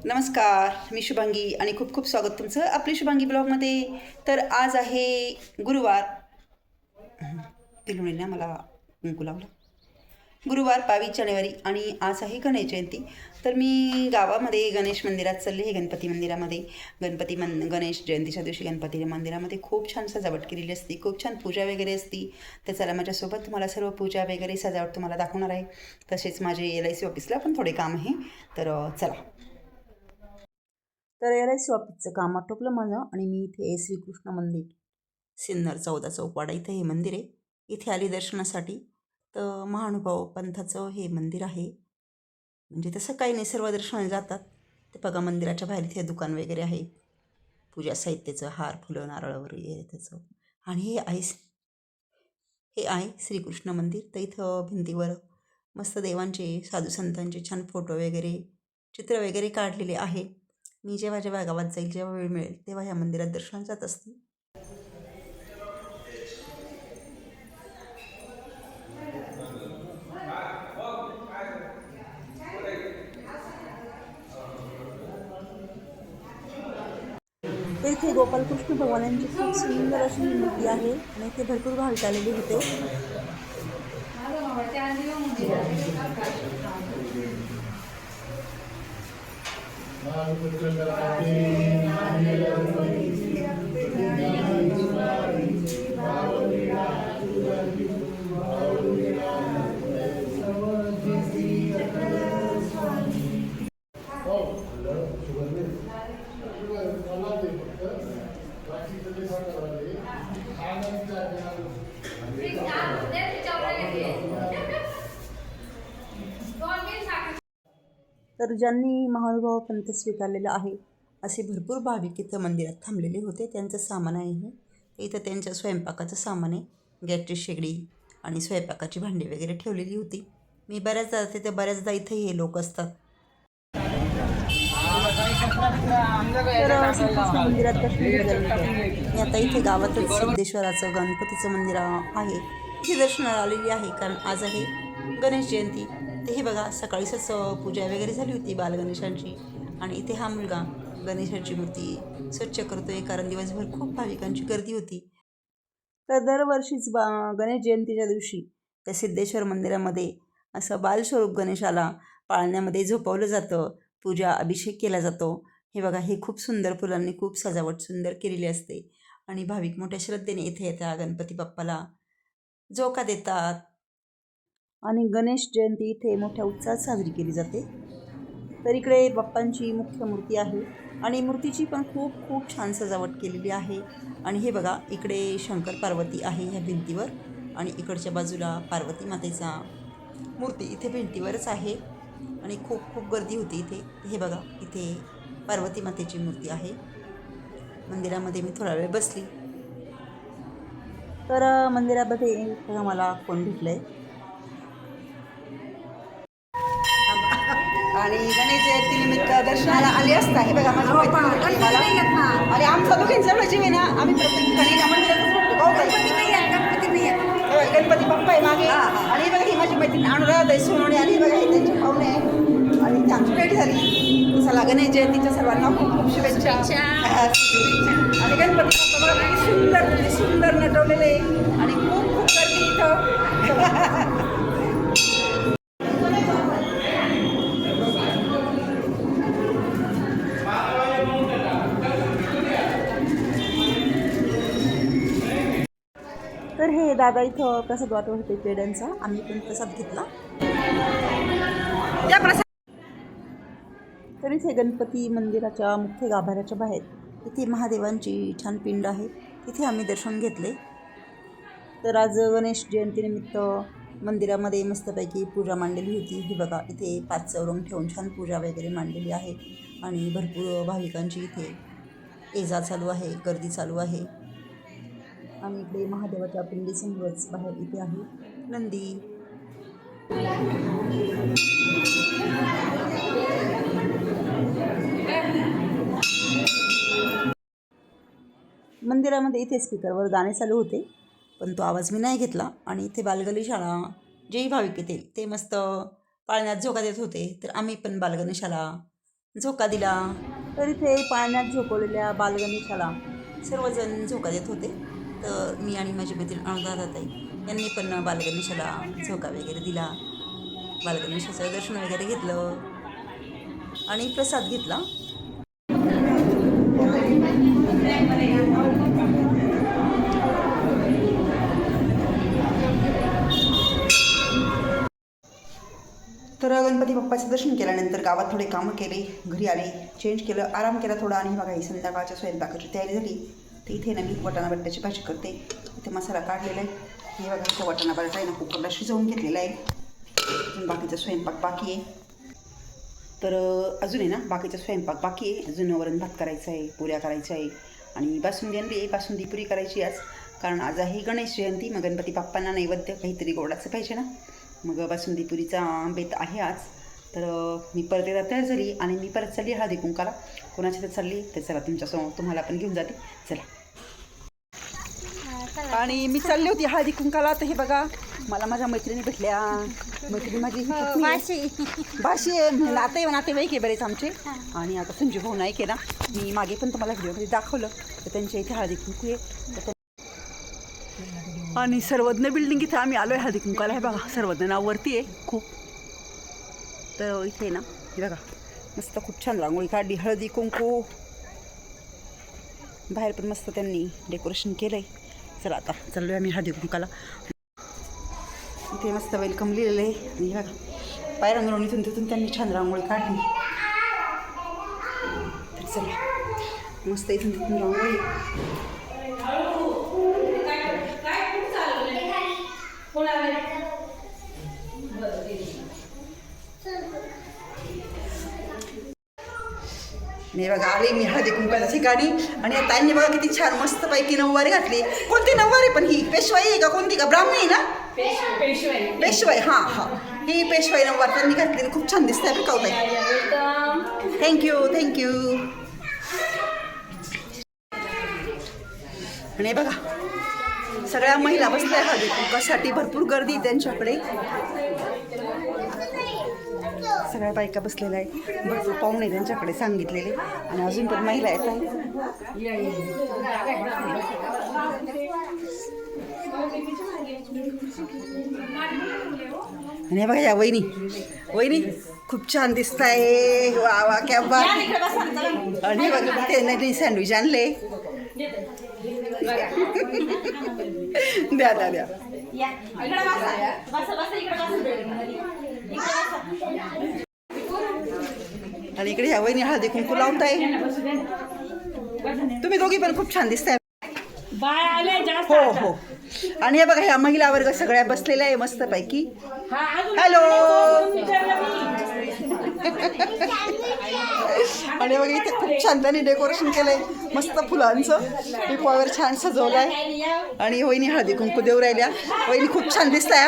नमस्कार, मी शुभांगी आणि खूप खूप स्वागत तुमचं आपली शुभांगी ब्लॉगमध्ये. तर आज आहे गुरुवार. पिलुणीने मला कुंकू लावलं. गुरुवार 22 जानेवारी आणि आज आहे गणेश जयंती. तर मी गावामध्ये गणेश मंदिरात चालले आहे. गणपती मंदिरामध्ये गणेश जयंतीच्या दिवशी गणपती मंदिरामध्ये खूप छान सजावट केलेली असते, खूप छान पूजा वगैरे असते. तर चला माझ्यासोबत तुम्हाला सर्व पूजा वगैरे सजावट तुम्हाला दाखवणार आहे. तसेच माझे LIC ऑफिसला पण थोडे काम आहे. तर चला. तर LIC ऑफिसचं काम आटोपलं माझं आणि मी इथे श्रीकृष्ण मंदिर सिन्नर 14 चौकवाडा इथे हे मंदिर आहे. इथे आली दर्शनासाठी. तर महानुभाव पंथाचं हे मंदिर आहे. म्हणजे तसं काही नाही, सर्व दर्शनाला जातात. ते बघा मंदिराच्या बाहेर इथे दुकान वगैरे आहे, पूजा साहित्याचं, हार फुलं नारळ वगैरे त्याचं. आणि हे आहे श्रीकृष्ण मंदिर. तर इथं भिंतीवर मस्त देवांचे साधू संतांचे छान फोटो वगैरे चित्र वगैरे काढलेले आहे. मी जेव्हा जेव्हा गावात जाईल, जेव्हा वेळ मिळेल तेव्हा ह्या मंदिरात दर्शनाला जात असते. तर इथे गोपालकृष्ण भगवानांची खूप सुंदर अशी मूर्ती आहे आणि इथे भरपूर भाविक आलेले होते. तर ज्यांनी महानुभाव पंथ स्वीकारलेला आहे असे भरपूर भाविक इथं मंदिरात थांबलेले होते. त्यांचं सामान आहे हे. इथं त्यांच्या स्वयंपाकाचं सामान आहे, गॅसची शेगडी आणि स्वयंपाकाची भांडी वगैरे ठेवलेली होती. मी बऱ्याचदा जाते तर बऱ्याचदा इथे हे लोक असतात. तर श्रीकृष्ण मंदिरात दर्शन घेतल्यानंतर मी आता इथे गावातच सिद्धेश्वराचं गणपतीचं मंदिर आहे, इथे दर्शनाला आलेली आहे. कारण आज आहे गणेश जयंती. ते हे बघा सकाळीच पूजा वगैरे झाली होती बालगणेशांची. आणि इथे हा मुलगा गणेशाची मूर्ती स्वच्छ करतोय, कारण दिवसभर खूप भाविकांची गर्दी होती. तर दरवर्षीच गणेश जयंतीच्या दिवशी त्या सिद्धेश्वर मंदिरामध्ये असं बालस्वरूप गणेशाला पाळण्यामध्ये झोपवलं जातं, पूजा अभिषेक केला जातो. हे बघा, हे खूप सुंदर फुलांनी खूप सजावट सुंदर केलेली असते आणि भाविक मोठ्या श्रद्धेने इथे येतात, गणपती बाप्पाला झोका देतात. आणि गणेश जयंती इथे मोठ्या उत्साहात साजरी केली जाते. तर इकडे बाप्पांची मुख्य मूर्ती आहे आणि मूर्तीची पण खूप खूप छान सजावट केलेली आहे. आणि हे बघा, इकडे शंकर पार्वती आहे ह्या भिंतीवर आणि इकडच्या बाजूला पार्वती मातेचा मूर्ती इथे भिंतीवरच आहे आणि खूप खूप गर्दी होती इथे. हे बघा, इथे पार्वती मातेची मूर्ती आहे. मंदिरामध्ये मी थोडा वेळ बसली. तर मंदिरामध्ये बघा मला कोण भेटलंय. आणि गणेश जयंतीनिमित्त दर्शनाला आले असता. हे बघा माझी मैत्रीण भेटली मला. आणि आमचा दोघींचा एवढा जीव आहे ना, आम्ही प्रत्येक ठिकाणी ना मंदिरातच भेटतो. गणपती बाप्पा आहे मागे. आणि हे बघा, ही माझी मैत्रीण अनुराधा सोनवणे आणि हे बघा हे त्यांचे पाहुणे आहे आणि ती आमची भेट झाली. चला, गणेश जयंतीच्या सर्वांना खूप खूप शुभेच्छा. आणि गणपती बाप्पा बघा किती सुंदर म्हणजे सुंदर नटवलेले आणि खूप खूप गर्दी इथं. तर हे दादा इथं प्रसाद वाटत होते पेड्यांचा, आम्ही पण प्रसाद घेतला. तर इथे गणपती मंदिराच्या मुख्य गाभाऱ्याच्या बाहेर इथे महादेवांची छान पिंड आहे, तिथे आम्ही दर्शन घेतले. तर आज गणेश जयंतीनिमित्त मंदिरामध्ये मस्तपैकी पूजा मांडलेली होती. ही बघा, इथे 5 चौरंग ठेवून छान पूजा वगैरे मांडलेली आहे आणि भरपूर भाविकांची इथे ये चालू आहे, गर्दी चालू आहे. आणि इकडे महादेवाच्या पिंडीसमोरच बाहेर इथे आहे नंदी. मंदिरामध्ये इथे स्पीकरवर गाणे चालू होते, पण तो आवाज मी नाही घेतला. आणि इथे बालगणेशाला जेही भाविक येतील ते मस्त पाळण्यात झोका देत होते. तर आम्ही पण बालगणेशाला झोका दिला. तर इथे पाण्यात झोपवलेल्या बालगणेशाला सर्वजण झोका देत होते. तर मी आणि माझी मैत्रीण अनुराधाताई यांनी पण बालगणेशाला झोका वगैरे दिला. बालगणेशाचं दर्शन वगैरे घेतलं आणि प्रसाद घेतला. तर गणपती बाप्पाचं दर्शन केल्यानंतर गावात थोडे कामं केले, घरी आले, चेंज केलं, आराम केला थोडा आणि बघा ही संध्याकाळच्या स्वयंपाकाची तयारी झाली. तर इथे ना मी वाटाणा बटाट्याची भाजी करते. इथे मसाला काढलेला आहे. हे बघा इथं वाटाणा बटाटा आहे ना कुकरला शिजवून घेतलेला आहे. अजून बाकीचा स्वयंपाक बाकी आहे. तर अजून आहे ना बाकीचा स्वयंपाक बाकी आहे. अजून वरण भात करायचं आहे, पुऱ्या करायच्या आहे आणि बासुंदी आणली आहे. बासुंदी पुरी करायची आज, कारण आज आहे गणेश जयंती. मग गणपती बाप्पांना नैवेद्य काहीतरी गोडाचं पाहिजे ना. मग बासुंदी पुरीचा बेत आहे आज. तर मी परत एकदा तयार झाली आणि मी परत चालली हळदी कुंकाला. कोणाची तर चालली तर चला तुमच्यासमोर तुम्हाला पण घेऊन जाते. चला. आणि मी चालली होती हळदी कुंकाला. तर हे बघा मला माझ्या मैत्रिणी भेटल्या. मैत्रिणी माझी भाषी आहे, नातेवाईक आहे बरेच आमचे. आणि आता संजू भाऊ नाईक आहे ना, मी मागे पण तुम्हाला व्हिडिओमध्ये दाखवलं. तर त्यांच्या इथे हळदी कुंकू आहे. आणि सर्वज्ञ बिल्डिंग इथे आम्ही आलो आहे हळदी कुंकाला. हे बघा सर्वज्ञ नाव वरती आहे खूप. तर इथे ना हे बघा मस्त खूप छान रांगोळी काढली, हळदी कुंकू. बाहेर पण मस्त त्यांनी डेकोरेशन केलं आहे. चला आता चाललो आहे आम्ही हळदी कुंकाला. इथे मस्त वेलकम लिहिलेलं आहे. आणि हे बघा पायरंगण इथून तिथून त्यांनी छान रांगोळी काढली. तर चला मस्त इथून तिथून रांगोळी. नाही बघा आले मी हळदी कुंकाच्या ठिकाणी. आणि या ताईंनी बघा किती छान मस्त पैकी नऊवारी घातली. कोणती नऊवारी पण ही पेशवाई आहे का कोणती का ब्राह्मणी ना? पेशवाई. हां हां ही पेशवाई नऊवार त्यांनी घातली. खूप छान दिसते बरं का ताई. थँक्यू. आणि बघा सगळ्या महिला बसल्या हळदी कुंकासाठी. भरपूर गर्दी त्यांच्याकडे. सगळ्या बायका बसलेल्या आहेत. भरपूर पाहुणे त्यांच्याकडे सांगितलेले. आणि अजून पण महिला आहेत. आणि बघा या वहिनी खूप छान दिसत आहे. वा वा क्या बात. आणि बघा ते सँडविच आणले. द्या. आणि इकडे ह्या वहिनी हळदी कुंकू लावताय. तुम्ही दोघी पण खूप छान दिसताय. हो. आणि हे बघा ह्या महिला वर्ग सगळ्या बसलेल्या आहे मस्त पैकी. हॅलो. आणि बघा इथे खूप छान त्यांनी डेकोरेशन केलंय मस्त फुलांचं. टिपॉवर छान सजवलंय. आणि वहिनी हळदी कुंकू देऊ राहिल्या. वहिनी खूप छान दिसताय.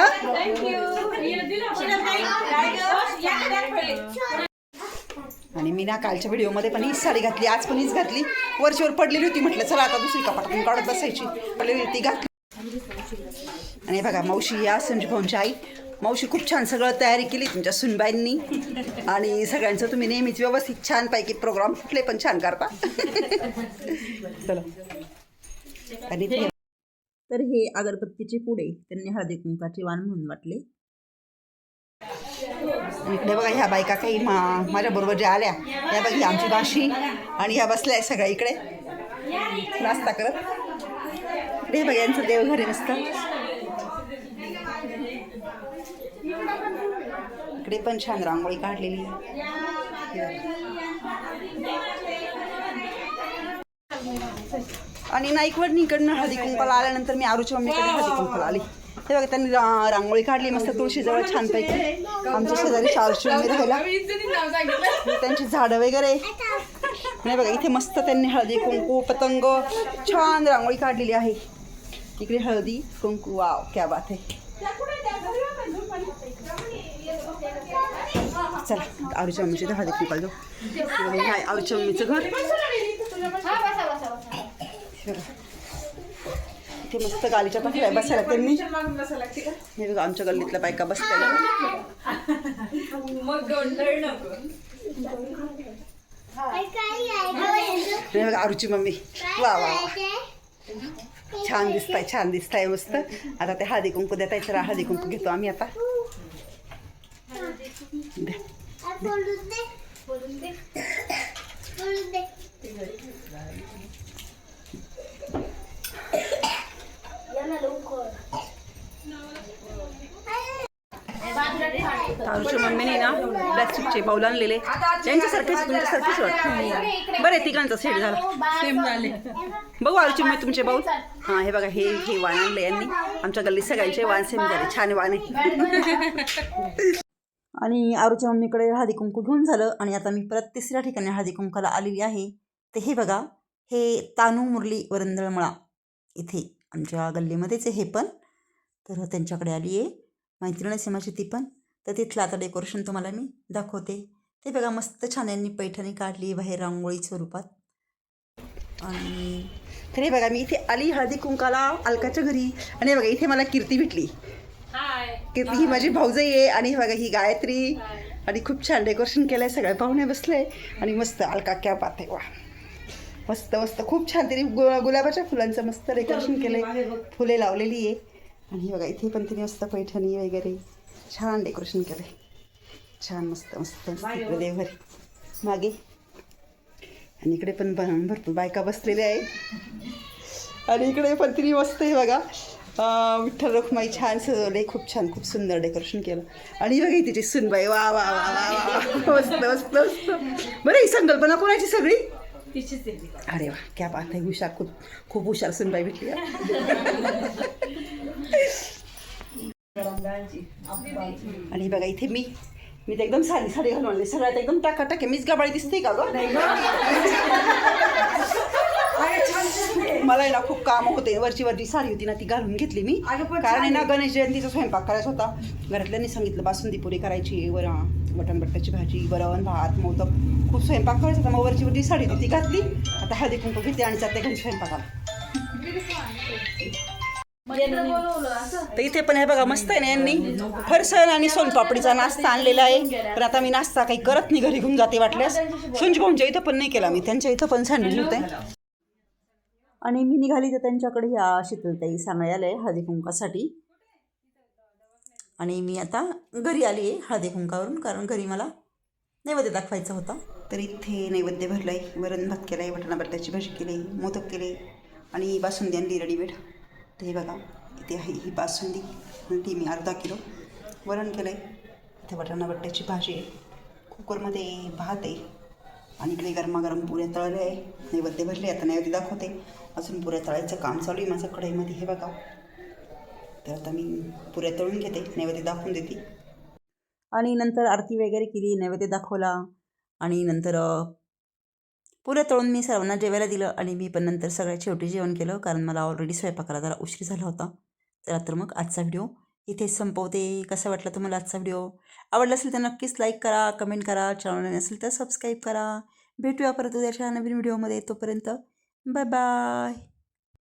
आणि मी ना कालच्या व्हिडिओमध्ये पण हीच साडी घातली, आज पण हीच घातली. वरचीवर पडलेली होती, म्हटलं चला आता दुसरी कपाटातून काढत बसायची. पडलेली ती घातली. आणि बघा मावशी या संजू भाऊंची आई. मावशी खूप छान सगळं तयारी केली तुमच्या सुनबाईंनी. आणि सगळ्यांचं तुम्ही नेहमीच व्यवस्थित छानपैकी प्रोग्राम कुठले पण छान करता. चला. आणि तर हे अगरबत्तीचे पुडे त्यांनी हळदी कुंकाचे वाण म्हणून वाटले. इकडे बघा ह्या बायका काही माझ्याबरोबर ज्या आल्या ह्या बघा ही आमची भाषी. आणि ह्या बसल्या आहे सगळ्या इकडे नाश्ता करत. इकडे बघा यांचं देवघर आहे मस्त. इकडे पण छान रांगोळी काढलेली. आणि नाईकवडनीकडनं हळदी कुंकाला आल्यानंतर मी आरूच्या मम्मीकडे हळदी कुंकाला आली. हे बघा त्यांनी रांगोळी काढली मस्त तुळशीजवळ छानपैकी. आमच्या शेजारी आरूची मम्मी राहायला. त्यांची झाडं वगैरे. नाही बघा इथे मस्त त्यांनी हळदी कुंकू पतंग छान रांगोळी काढलेली आहे. इकडे हळदी कुंकू. वाव क्या बात आहे. चला आरूच्या मम्मीची तर हळदी कुंकाला जाऊ. आरूच्या मम्मीचं घर. इथे मस्त गालीच्या पाठल्या बसायला त्यांनी. हे बघा आमच्या गल्लीतल्या बायका बसल्या. आणि बघा आरूची मम्मी, वा वा छान दिसताय मस्त. आता ते हळदी कुंकू देताय, तर हळदी कुंकू घेतो आम्ही आता. आरूच्या मम्मीने ना प्लॅस्टिकचे बाऊल आणलेले, त्यांच्यासारखेच तुमच्यासारखेच वाटतं. बरं तिघांचा सेट झाला, सेम झाले. बघू आरूची मम्मी तुमचे बाऊल. हां हे बघा, हे वाण आणले यांनी. आमच्या गल्लीत सगळ्यांचे वाण सेम झाले, छान वाण आहे. आणि आरूच्या मम्मीकडे हळदी कुंकू घेऊन झालं आणि आता मी परत तिसऱ्या ठिकाणी हळदी कुंकाला आलेली आहे. तर हे बघा, हे तानू मुरली वरंदळमळा इथे आमच्या गल्लीमध्येच आहे हे पण. तर त्यांच्याकडे आली आहे, मैत्रीण माझी ती पण. तर तिथलं आता डेकोरेशन तुम्हाला मी दाखवते. ते बघा मस्त छान यांनी पैठणी काढली बाहेर रांगोळी स्वरूपात. आणि तर हे बघा, मी इथे आली हळदी कुंकाला अलकाच्या घरी. आणि हे बघा, इथे मला कीर्ती भेटली. कीर्ती ही माझी भाऊजाई आहे. आणि हे बघा, ही गायत्री. आणि खूप छान डेकोरेशन केलं आहे, सगळे पाहुणे बसले. आणि मस्त अलका क्या बात आहे, वा मस्त मस्त खूप छान. तिने गुलाबाच्या फुलांचं मस्त डेकोरेशन केलं आहे, फुले लावलेली आहे. आणि बघा इथे पण तिने मस्त पैठणी वगैरे छान डेकोरेशन केलं आहे, छान मस्त मस्त. इकडे देवघर मागे, आणि इकडे पण भरपूर बायका बसलेल्या आहे. आणि इकडे पण तिने मस्त आहे बघा, विठ्ठल रखुमाई छान सजवले, खूप छान, खूप सुंदर डेकोरेशन केलं. आणि बघा तिची सुनबाई, वा वा वा वा मस्त मस्त मस्त. बरं ही संकल्पना कोणाची सगळी? अरे वा क्या बात आहे, हुशार, खूप खूप हुशार सुनबाई भेटली. आणि बघा इथे मी तर एकदम साडी घालून आणली, सगळ्यात एकदम टाकाटाक आहे. मीच गाबाळी दिसते का गं? मला आहे ना खूप काम होते, वरची साडी होती ना ती घालून घेतली मी, कारण आहे ना गणेश जयंतीचा स्वयंपाक करायचा होता. घरातल्यांनी सांगितलं बासुंदी पुरी करायची, मटण बटाट्याची भाजी, वरण भात, मोदक, खूप स्वयंपाक करायचा होता. मग वरची साडी होती ती घातली. आता हळदी कुंकू घेते आणि जाते घरी स्वयंपाकाला. तर इथे पण हे बघा मस्त आहे ना, यांनी फरसाण आणि सोनपापडीचा नाश्ता आणलेला आहे. पण आता मी नाश्ता काही करत नाही, घरी घेऊन जाते वाटल्यास. सुंज भाऊंच्या इथं पण नाही केला मी, त्यांच्या इथं पण सँडविच होते. आणि मी निघाली तर त्यांच्याकडे ह्या शीतलताई सांगायला आहे हळदी कुंकासाठी. आणि मी आता घरी आली आहे हळदी कुंकावरून, कारण घरी मला नैवेद्य दाखवायचा होता. तर इथे नैवेद्य भरलं आहे, वरण भात केला आहे, बटाटा बटाट्याची भाजी केली, मोदक केले आणि बासुंदी आणली रेडीमेड. ते बघा इथे आहे ही बासुंदी, ती मी अर्धा किलो. वरण केलं आहे, इथे बटाटा बटाट्याची भाजी आहे, कुकरमध्ये भात आहे. आणि इकडे गरमागरम पुऱ्या तळल्या आहे, नैवेद्य भरले. आता नैवेद्य दाखवते, अजून पुऱ्या तळायचं काम चालू आहे माझं कढईमध्ये. हे बघा, तर आता मी पुऱ्या तळून घेते, नैवेद्य दाखवून देते. आणि नंतर आरती वगैरे केली, नैवेद्य दाखवला. आणि नंतर पुऱ्या तळून मी सर्वांना जेवायला दिलं. आणि मी पण नंतर सगळ्यात शेवटी जेवण केलं, कारण मला ऑलरेडी स्वयंपाकाला जरा उशीर झाला होता. तर मग आजचा व्हिडिओ इथेच संपवते. कसा वाटला तुम्हाला आजचा व्हिडिओ? आवडला असेल तर नक्कीच लाईक करा, कमेंट करा, चॅनल नसेल तर सबस्क्राईब करा. भेटूया परत उद्याच्या नवीन व्हिडिओमध्ये. तोपर्यंत बाय बाय.